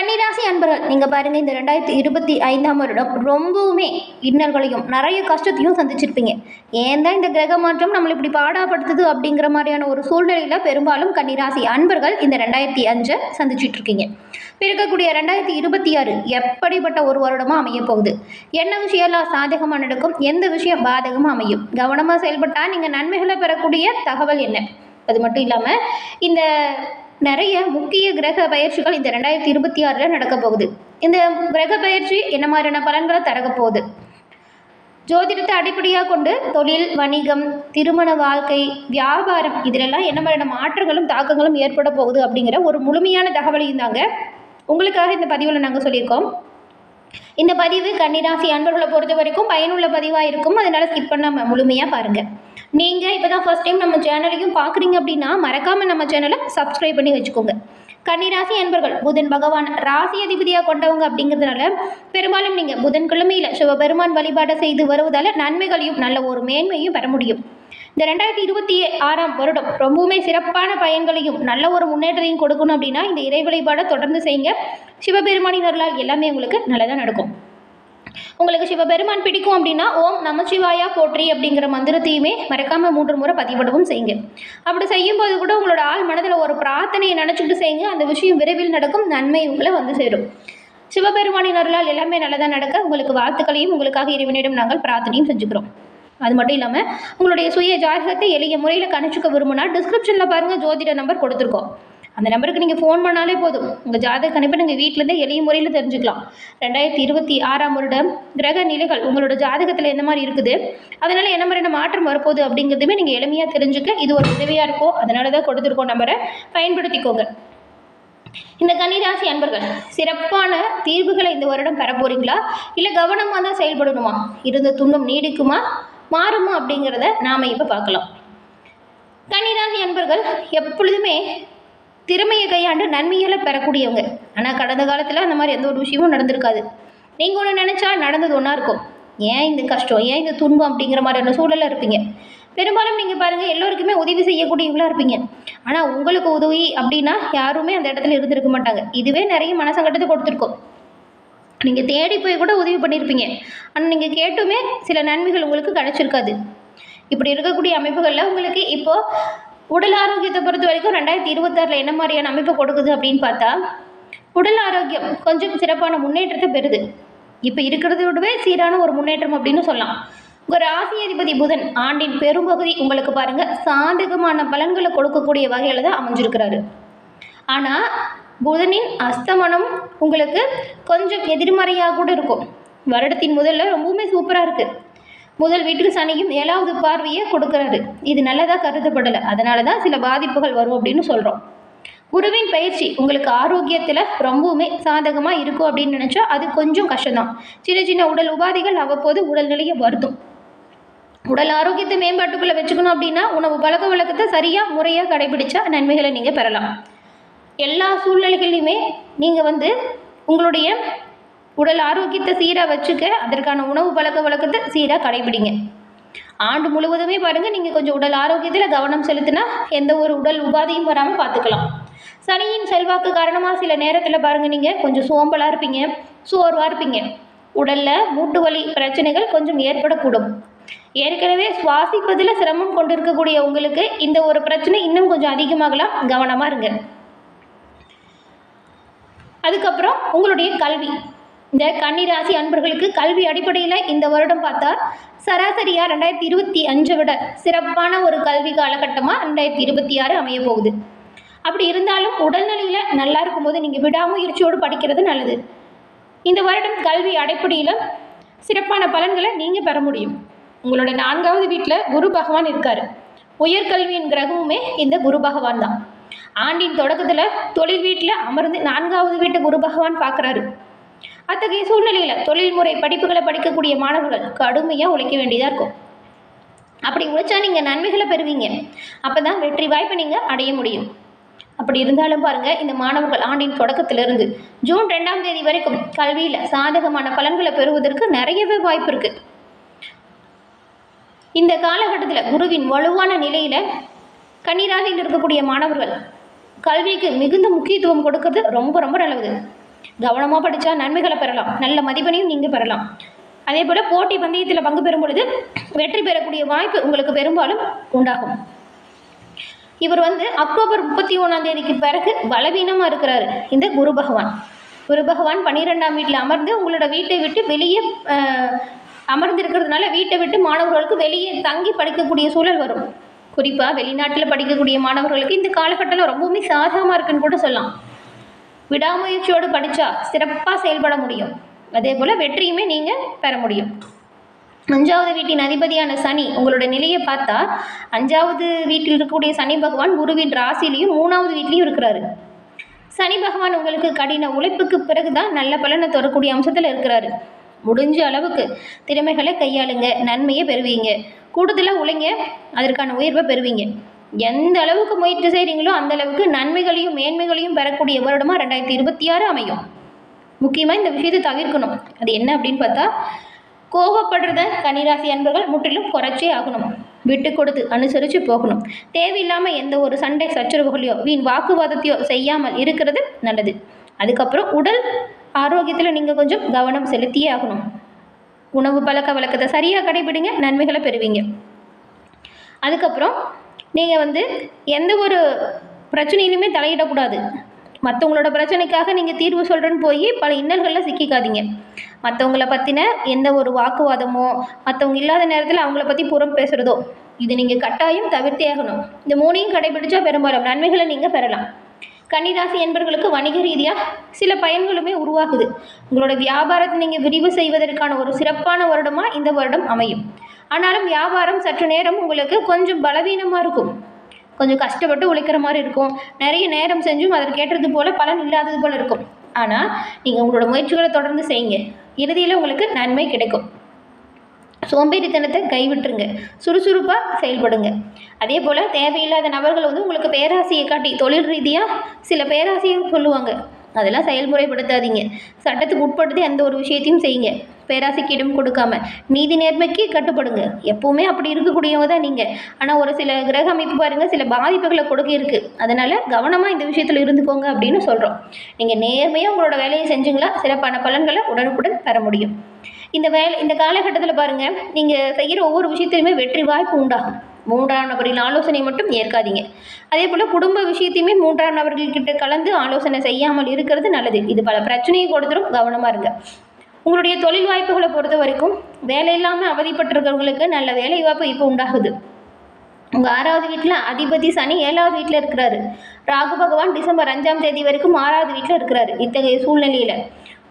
கன்னிராசி அன்பர்கள் நீங்கள் பாருங்கள், இந்த 2025ஆம் வருடம் ரொம்பவுமே இன்னல்களையும் நிறைய கஷ்டத்தையும் சந்திச்சிருப்பீங்க. ஏன் தான் இந்த கிரக மாற்றம் நம்மளை இப்படி பாடாப்படுத்துது அப்படிங்கிற மாதிரியான ஒரு சூழ்நிலையில் பெரும்பாலும் கன்னிராசி அன்பர்கள் இந்த 2005 சந்திச்சிட்டு இருக்கீங்க. பிறக்கக்கூடிய 2026 எப்படிப்பட்ட ஒரு வருடமாக அமைய போகுது, என்ன விஷயம்லாம் சாதகமாக நடக்கும், எந்த விஷயம் பாதகமாக அமையும், கவனமாக செயல்பட்டால் நீங்கள் நன்மைகளை பெறக்கூடிய தகவல் என்ன. அது மட்டும் இல்லாமல் இந்த நிறைய முக்கிய கிரக பயிற்சிகள் இந்த 2026 நடக்க போகுது. இந்த கிரக பயிற்சி என்ன மாதிரியான பலன்களை தரக போகுது, ஜோதிடத்தை அடிப்படையாக கொண்டு தொழில், வணிகம், திருமண வாழ்க்கை, வியாபாரம் இதிலெல்லாம் என்ன மாதிரியான மாற்றங்களும் தாக்கங்களும் ஏற்பட போகுது அப்படிங்கிற ஒரு முழுமையான தகவலையும் தாங்க உங்களுக்காக இந்த பதிவில் நாங்கள் சொல்லியிருக்கோம். இந்த பதிவு கன்னிராசி அன்பர்களை பொறுத்த வரைக்கும் பயனுள்ள பதிவாக இருக்கும். அதனால் ஸ்கிப் பண்ணாமல் முழுமையாக பாருங்கள். நீங்கள் இப்போ தான் ஃபர்ஸ்ட் டைம் நம்ம சேனலையும் பார்க்குறீங்க அப்படின்னா மறக்காமல் நம்ம சேனலை சப்ஸ்கிரைப் பண்ணி வச்சுக்கோங்க. கன்னிராசி அன்பர்கள் புதன் பகவான் ராசி அதிபதியாக கொண்டவங்க அப்படிங்கிறதுனால பெரும்பாலும் நீங்கள் புதன்கிழமையில் சிவபெருமான் வழிபாடை செய்து வருவதால் நன்மைகளையும் நல்ல ஒரு மேன்மையும் பெற முடியும். இந்த 2026ஆம் வருடம் ரொம்பவுமே சிறப்பான பயன்களையும் நல்ல ஒரு முன்னேற்றத்தையும் கொடுக்கணும் அப்படின்னா இந்த இறை வழிபாடை தொடர்ந்து செய்யுங்க. சிவபெருமானின் அருளால் எல்லாமே உங்களுக்கு நல்லதாக நடக்கும். உங்களுக்கு சிவபெருமான் பிடிக்கும் அப்படின்னா ஓம் நமச்சிவாயா போற்றி அப்படிங்கிற மந்திரத்தையுமே மறக்காமல் 3 முறை பதிவிடவும் செய்யுங்க. அப்படி செய்யும்போது கூட உங்களோட ஆள் மனதில் ஒரு பிரார்த்தனையை நினச்சிக்கிட்டு செய்யுங்க. அந்த விஷயம் விரைவில் நடக்கும், நன்மை உங்களை வந்து சேரும். சிவபெருமானின் அருளால் எல்லாமே நல்லதாக நடக்க உங்களுக்கு வாழ்த்துக்களையும் உங்களுக்காக இறைவனிடம் நாங்கள் பிரார்த்தனையும் செஞ்சுக்கிறோம். அது மட்டும் இல்லாமல் உங்களுடைய சுய ஜாதகத்தை எளிய முறையில் கணிச்சுக்க விரும்பினா டிஸ்கிரிப்ஷனில் பாருங்கள், ஜோதிட நம்பர் கொடுத்துருக்கோம். அந்த நம்பருக்கு நீங்கள் ஃபோன் பண்ணாலே போதும், உங்கள் ஜாதக கணிப்பை நீங்கள் வீட்டிலேருந்தே எளிய முறையில் தெரிஞ்சுக்கலாம். 2026ஆம் வருடம் கிரக நிலைகள் உங்களோட ஜாதகத்தில் எந்த மாதிரி இருக்குது, அதனால் என்ன மாதிரியான மாற்றம் வரப்போகுது அப்படிங்கிறதுமே நீங்கள் எளிமையாக தெரிஞ்சுக்க இது ஒரு உதவியாக இருக்கும். அதனால தான் கொடுத்துருக்கோம், நம்பரை பயன்படுத்திக்கோங்க. இந்த கன்னிராசி அன்பர்கள் சிறப்பான தீர்வுகளை இந்த வருடம் பெற போகிறீங்களா, இல்லை கவனமாக தான் செயல்படணுமா, இருந்த துன்பம் நீடிக்குமா மாறுமா அப்படிங்கிறத நாம் இப்போ பார்க்கலாம். கன்னிராசி அன்பர்கள் எப்பொழுதுமே திறமையை கையாண்டு நன்மைகளை பெறக்கூடியவங்க. ஆனால் கடந்த காலத்தில் அந்த மாதிரி எந்த ஒரு விஷயமும் நடந்திருக்காது. நீங்கள் ஒன்று நினச்சா நடந்தது ஒன்றா இருக்கும். ஏன் இந்த கஷ்டம், ஏன் இந்த துன்பம் அப்படிங்கிற மாதிரியான சூழலில் இருப்பீங்க. பெரும்பாலும் நீங்கள் பாருங்கள், எல்லோருக்குமே உதவி செய்யக்கூடியவங்களாக இருப்பீங்க. ஆனால் உங்களுக்கு உதவி அப்படின்னா யாருமே அந்த இடத்துல இருந்திருக்க மாட்டாங்க. இதுவே நிறைய மனசங்கட்டத்தை கொடுத்துருக்கோம். நீங்கள் தேடி போய் கூட உதவி பண்ணியிருப்பீங்க, ஆனால் நீங்கள் கேட்டுமே சில நன்மைகள் உங்களுக்கு கிடைச்சிருக்காது. இப்படி இருக்கக்கூடிய அமைப்புகளில் உங்களுக்கு இப்போது உடல் ஆரோக்கியத்தை பொறுத்த வரைக்கும் 2026 என்ன மாதிரியான அமைப்பு கொடுக்குது அப்படின்னு பார்த்தா, உடல் ஆரோக்கியம் கொஞ்சம் சிறப்பான முன்னேற்றத்தை பெறுது. இப்போ இருக்கிறத விடவே சீரான ஒரு முன்னேற்றம் அப்படின்னு சொல்லலாம். உங்கள் ராசி அதிபதி புதன் ஆண்டின் பெரும்பகுதி உங்களுக்கு பாருங்கள் சாதகமான பலன்களை கொடுக்கக்கூடிய வகையில் தான் அமைஞ்சிருக்கிறாரு. ஆனால் புதனின் அஸ்தமனம் உங்களுக்கு கொஞ்சம் எதிர்மறையாக கூட இருக்கும். வருடத்தின் முதல்ல ரொம்பவுமே சூப்பராக இருக்குது. முதல் வீட்டுக்கு சனியும் 7வது பார்வையை கொடுக்குறாரு. இது நல்லதாக கருதப்படலை, அதனால தான் சில பாதிப்புகள் வரும் அப்படின்னு சொல்கிறோம். குருவின் பயிற்சி உங்களுக்கு ஆரோக்கியத்தில் ரொம்பவுமே சாதகமாக இருக்கும் அப்படின்னு நினச்சா அது கொஞ்சம் கஷ்டம்தான். சின்ன சின்ன உடல் உபாதைகள் அவ்வப்போது உடல்நிலையை வருத்தும். உடல் ஆரோக்கியத்தை மேம்பாட்டுக்குள்ளே வச்சுக்கணும் அப்படின்னா உணவு பழக்க வழக்கத்தை சரியாக முறையாக கடைபிடிச்சா நன்மைகளை நீங்கள் பெறலாம். எல்லா சூழ்நிலைகளையுமே நீங்கள் உங்களுடைய உடல் ஆரோக்கியத்தை சீராக வச்சுக்க அதற்கான உணவு பழக்க வழக்கத்தை சீராக கடைபிடிங்க. ஆண்டு முழுவதுமே பாருங்கள், நீங்கள் கொஞ்சம் உடல் ஆரோக்கியத்தில் கவனம் செலுத்தினா எந்த ஒரு உடல் உபாதையும் வராமல் பார்த்துக்கலாம். சனியின் செல்வாக்கு காரணமாக சில நேரத்தில் பாருங்கள் நீங்கள் கொஞ்சம் சோம்பலாக இருப்பீங்க, சோர்வாக இருப்பீங்க. உடலில் மூட்டு வலி பிரச்சனைகள் கொஞ்சம் ஏற்படக்கூடும். ஏற்கனவே சுவாசிப்பதில் சிரமம் கொண்டிருக்கக்கூடிய உங்களுக்கு இந்த ஒரு பிரச்சனை இன்னும் கொஞ்சம் அதிகமாகலாம், கவனமாக இருங்க. அதுக்கப்புறம் உங்களுடைய கல்வி, இந்த கன்னிராசி அன்பர்களுக்கு கல்வி அடிப்படையில் இந்த வருடம் பார்த்தா சராசரியாக 2025 விட சிறப்பான ஒரு கல்வி காலகட்டமாக 2026 அமைய போகுது. அப்படி இருந்தாலும் உடல்நிலையில் நல்லா இருக்கும்போது நீங்கள் விடாமுயற்சியோடு படிக்கிறது நல்லது. இந்த வருடம் கல்வி அடிப்படையில் சிறப்பான பலன்களை நீங்கள் பெற முடியும். உங்களோட 4வது வீட்டில் குரு பகவான் இருக்கார். உயர்கல்வியின் கிரகமுமே இந்த குரு பகவான் தான். ஆண்டின் தொடக்கத்தில் தொழில் வீட்டில் அமர்ந்து 4வது வீட்டை குரு பகவான் பார்க்குறாரு. அத்தகைய சூழ்நிலையில் தொழில்முறை படிப்புகளை படிக்கக்கூடிய மாணவர்கள் கடுமையாக உழைக்க வேண்டியதாக இருக்கும். அப்படி உழைச்சா நீங்கள் நன்மைகளை பெறுவீங்க. அப்போ தான் வெற்றி வாய்ப்பை நீங்கள் அடைய முடியும். அப்படி இருந்தாலும் பாருங்கள், இந்த மாணவர்கள் ஆண்டின் தொடக்கத்திலிருந்து ஜூன் 2ஆம் தேதி வரைக்கும் கல்வியில் சாதகமான பலன்களை பெறுவதற்கு நிறையவே வாய்ப்பு இருக்குது. இந்த காலகட்டத்தில் குருவின் வலுவான நிலையில் கன்னிராசியில் இருக்கக்கூடிய மாணவர்கள் கல்விக்கு மிகுந்த முக்கியத்துவம் கொடுக்கறது ரொம்ப ரொம்ப நல்லது. கவனமாக படித்தா நன்மைகளை பெறலாம், நல்ல மதிப்பெண்ணையும் நீங்கள் பெறலாம். அதே போல் போட்டி பந்தயத்தில் பங்கு பெறும் பொழுது வெற்றி பெறக்கூடிய வாய்ப்பு உங்களுக்கு பெரும்பாலும் உண்டாகும். இவர் அக்டோபர் 31 பிறகு பலவீனமாக இருக்கிறாரு இந்த குரு பகவான். குரு பகவான் 12ஆம் வீட்டில் அமர்ந்து உங்களோட வீட்டை விட்டு வெளியே அமர்ந்திருக்கிறதுனால வீட்டை விட்டு மாணவர்களுக்கு வெளியே தங்கி படிக்கக்கூடிய சூழல் வரும். குறிப்பாக வெளிநாட்டில் படிக்கக்கூடிய மாணவர்களுக்கு இந்த காலகட்டத்தில் ரொம்பவுமே சாதகமாக இருக்குன்னு கூட சொல்லலாம். விடாமுயற்சியோடு படித்தா சிறப்பாக செயல்பட முடியும். அதே போல் வெற்றியுமே நீங்கள் பெற முடியும். 5வது வீட்டின் அதிபதியான சனி உங்களோட நிலையை பார்த்தா 5வது வீட்டில் இருக்கக்கூடிய சனி பகவான் குருவின் ராசிலையும் 3வது வீட்லேயும் இருக்கிறாரு. சனி பகவான் உங்களுக்கு கடின உழைப்புக்கு பிறகு தான் நல்ல பலனை தரக்கூடிய அம்சத்தில் இருக்கிறாரு. முடிஞ்ச அளவுக்கு திறமைகளை கையாளுங்க, நன்மையை பெறுவீங்க. கூடுதலாக உழைங்க, அதற்கான உயர்வை பெறுவீங்க. எந்த அளவுக்கு முயற்சி செய்கிறீங்களோ அந்த அளவுக்கு நன்மைகளையும் மேன்மைகளையும் பெறக்கூடிய வருடமாக 2026 அமையும். முக்கியமாக இந்த விஷயத்தை தவிர்க்கணும். அது என்ன அப்படின்னு பார்த்தா, கோபப்படுறத கன்னிராசி அன்பர்கள் முற்றிலும் குறைச்சே ஆகணும். விட்டு கொடுத்து அனுசரித்து போகணும். தேவையில்லாமல் எந்த ஒரு சண்டை சச்சரவுகளையோ வீண் வாக்குவாதத்தையோ செய்யாமல் இருக்கிறது நல்லது. அதுக்கப்புறம் உடல் ஆரோக்கியத்தில் நீங்கள் கொஞ்சம் கவனம் செலுத்தியே ஆகணும். உணவு பழக்க வழக்கத்தை சரியாக கடைபிடிங்க, நன்மைகளை பெறுவீங்க. அதுக்கப்புறம் நீங்கள் எந்த ஒரு பிரச்சனையிலுமே தலையிடக்கூடாது. மற்றவங்களோட பிரச்சனைக்காக நீங்கள் தீர்வு சொல்கிறேன்னு போய் பல இன்னல்களில் சிக்கிக்காதீங்க. மற்றவங்கள பற்றின எந்த ஒரு வாக்குவாதமோ, மற்றவங்க இல்லாத நேரத்தில் அவங்கள பற்றி புறம் பேசுகிறதோ, இது நீங்கள் கட்டாயம் தவிர்த்தே ஆகணும். இந்த 3ஐயும் கடைபிடிச்சா பெரும்பாலும் நன்மைகளை நீங்கள் பெறலாம். கன்னிராசி என்பர்களுக்கு வணிக ரீதியாக சில பயன்களுமே உருவாகுது. உங்களோட வியாபாரத்தை நீங்கள் விரிவு செய்வதற்கான ஒரு சிறப்பான வருடமாக இந்த வருடம் அமையும். ஆனாலும் வியாபாரம் சற்று நேரம் உங்களுக்கு கொஞ்சம் பலவீனமாக இருக்கும். கொஞ்சம் கஷ்டப்பட்டு உழைக்கிற மாதிரி இருக்கும். நிறைய நேரம் செஞ்சும் அதற்கேற்றது போல் பலன் இல்லாதது போல் இருக்கும். ஆனால் நீங்கள் உங்களோட முயற்சிகளை தொடர்ந்து செய்யுங்க. இறுதியில் உங்களுக்கு நன்மை கிடைக்கும். சோம்பேறித்தனத்தை கைவிட்டுருங்க, சுறுசுறுப்பாக செயல்படுங்க. அதே போல் தேவையில்லாத நபர்கள் உங்களுக்கு பேராசையை காட்டி தொழில் ரீதியாக சில பேராசையும் சொல்லுவாங்க. அதெல்லாம் செயல்முறைப்படுத்தாதீங்க. சட்டத்துக்கு உட்படுத்தி எந்த ஒரு விஷயத்தையும் செய்யுங்க. பேராசைக்கு இடம் கொடுக்காம நீதி நேர்மைக்கு கட்டுப்படுங்க. எப்போவுமே அப்படி இருக்கக்கூடியவங்க தான் நீங்கள். ஆனால் ஒரு சில கிரக அமைப்பு பாருங்கள், சில பாதிப்புகளை கொடுக்க இருக்குது. அதனால் கவனமாக இந்த விஷயத்தில் இருந்துக்கோங்க அப்படின்னு சொல்கிறோம். நீங்கள் நேர்மையாக உங்களோட வேலையை செஞ்சுங்களா சிறப்பான பலன்களை உடனுக்குடன் பெற முடியும். இந்த காலகட்டத்தில் பாருங்கள், நீங்கள் செய்கிற ஒவ்வொரு விஷயத்திலுமே வெற்றி வாய்ப்பு உண்டாகும். 3ஆம் நபரின் ஆலோசனை மட்டும் ஏற்காதீங்க. அதே போல் குடும்ப விஷயத்தையுமே 3ஆம் நபர்கள்கிட்ட கலந்து ஆலோசனை செய்யாமல் இருக்கிறது நல்லது. இது பல பிரச்சனையை கொடுத்துரும், கவனமாக இருங்க. உங்களுடைய தொழில் வாய்ப்புகளை பொறுத்த வரைக்கும் வேலை இல்லாமல் அவதிப்பட்டிருக்கிறவங்களுக்கு நல்ல வேலை வாய்ப்பு இப்போ உண்டாகுது. உங்கள் 6வது வீட்டில் அதிபதி சனி 7வது வீட்டில் இருக்கிறாரு. ராகு பகவான் டிசம்பர் 5ஆம் தேதி வரைக்கும் 6வது வீட்டில் இருக்கிறாரு. இத்தகைய சூழ்நிலையில்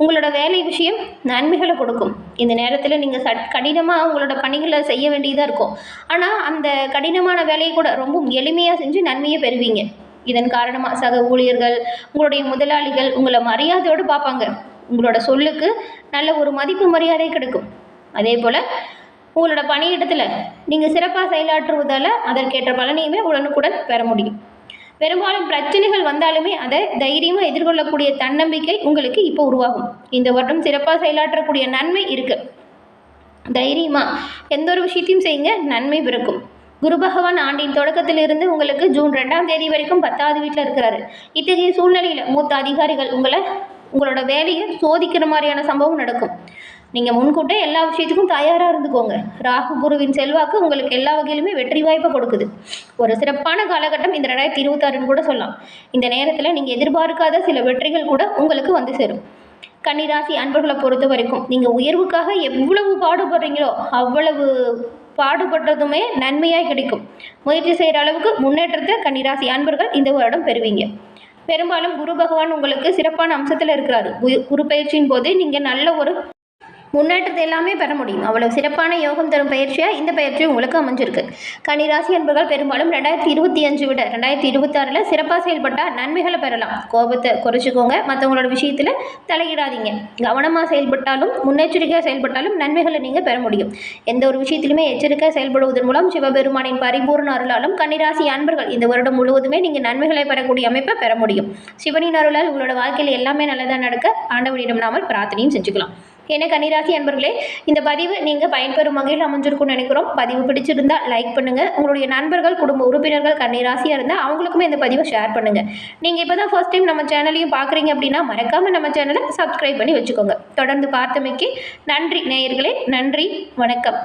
உங்களோட வேலை விஷயம் நன்மைகளை கொடுக்கும். இந்த நேரத்தில் நீங்கள் கடினமாக உங்களோட பணிகளை செய்ய வேண்டியதாக இருக்கும். ஆனால் அந்த கடினமான வேலையை கூட ரொம்ப எளிமையாக செஞ்சு நன்மையை பெறுவீங்க. இதன் காரணமாக சக ஊழியர்கள், உங்களுடைய முதலாளிகள் உங்களை மரியாதையோடு பார்ப்பாங்க. உங்களோட சொல்லுக்கு நல்ல ஒரு மதிப்பு மரியாதை கிடைக்கும். அதே போல் உங்களோட பணியிடத்தில் நீங்கள் சிறப்பாக செயலாற்றுவதால் அதற்கேற்ற பலனையுமே உடனுக்குடன் பெற முடியும். பெரும்பாலும் பிரச்சனைகள் வந்தாலுமே அதை தைரியமாக எதிர்கொள்ளக்கூடிய தன்னம்பிக்கை உங்களுக்கு இப்போ உருவாகும். இந்த வருடம் சிறப்பாக செயலாற்றக்கூடிய நன்மை இருக்குது. தைரியமாக எந்த ஒரு விஷயத்தையும் செய்யுங்க, நன்மை பிறக்கும். குரு பகவான் ஆண்டின் தொடக்கத்திலிருந்து உங்களுக்கு ஜூன் 2ஆம் தேதி வரைக்கும் 10வது வீட்டில் இருக்கிறாரு. இத்தகைய சூழ்நிலையில் மூத்த அதிகாரிகள் உங்களோட வேலையை சோதிக்கிற மாதிரியான சம்பவம் நடக்கும். நீங்கள் முன்கூட்டே எல்லா விஷயத்துக்கும் தயாராக இருந்துக்கோங்க. ராகு குருவின் செல்வாக்கு உங்களுக்கு எல்லா வகையிலுமே வெற்றி வாய்ப்பை கொடுக்குது. ஒரு சிறப்பான காலகட்டம் இந்த 2026ன்னு கூட சொல்லலாம். இந்த நேரத்தில் நீங்கள் எதிர்பார்க்காத சில வெற்றிகள் கூட உங்களுக்கு வந்து சேரும். கன்னிராசி அன்பர்களை பொறுத்த வரைக்கும் நீங்கள் உயர்வுக்காக எவ்வளவு பாடுபடுறீங்களோ அவ்வளவு பாடுபடுறதுமே நன்மையாக கிடைக்கும். முயற்சி செய்கிற அளவுக்கு முன்னேற்றத்தை கன்னிராசி அன்பர்கள் இந்த வருடம் பெறுவீங்க. பெரும்பாலும் குரு பகவான் உங்களுக்கு சிறப்பான அம்சத்தில் இருக்கிறாரு. குரு பயிற்சியின் போது நீங்கள் நல்ல ஒரு முன்னேற்றத்தை எல்லாமே பெற முடியும். அவ்வளவு சிறப்பான யோகம் தரும் பயிற்சியாக இந்த பயிற்சி உங்களுக்கு அமைஞ்சிருக்கு. கன்னிராசி என்பர்கள் பெரும்பாலும் 2025 விட 2026 சிறப்பாக செயல்பட்டால் நன்மைகளை பெறலாம். கோபத்தை குறைச்சிக்கோங்க. மற்றவங்களோட விஷயத்தில் தலையிடாதீங்க. கவனமாக செயல்பட்டாலும் முன்னெச்சரிக்கையாக செயல்பட்டாலும் நன்மைகளை நீங்கள் பெற முடியும். எந்த ஒரு விஷயத்திலுமே எச்சரிக்கையாக செயல்படுவதன் மூலம் சிவபெருமானின் பரிபூர்ண அருளாலும் கன்னிராசி அன்பர்கள் இந்த வருடம் முழுவதுமே நீங்கள் நன்மைகளை பெறக்கூடிய அமைப்பை பெற முடியும். சிவனின் அருளால் உங்களோட வாழ்க்கையில் எல்லாமே நல்லதாக நடக்க ஆண்டவனிடம் நாமல் பிரார்த்தனையும் செஞ்சுக்கலாம். ஏன்னா கன்னிராசி அன்பர்களே, இந்த பதிவு நீங்கள் பயன்பெறும் வகையில் அமைஞ்சிருக்கும்னு நினைக்கிறோம். பதிவு பிடிச்சிருந்தா லைக் பண்ணுங்கள். உங்களுடைய நண்பர்கள், குடும்ப உறுப்பினர்கள் கன்னிராசியாக இருந்தால் அவங்களுக்குமே இந்த பதிவை ஷேர் பண்ணுங்கள். நீங்கள் இப்போ தான் ஃபர்ஸ்ட் டைம் நம்ம சேனலையும் பார்க்குறீங்க அப்படின்னா மறக்காமல் நம்ம சேனலை சப்ஸ்கிரைப் பண்ணி வச்சுக்கோங்க. தொடர்ந்து பார்த்தமைக்கு நன்றி நேயர்களே. நன்றி, வணக்கம்.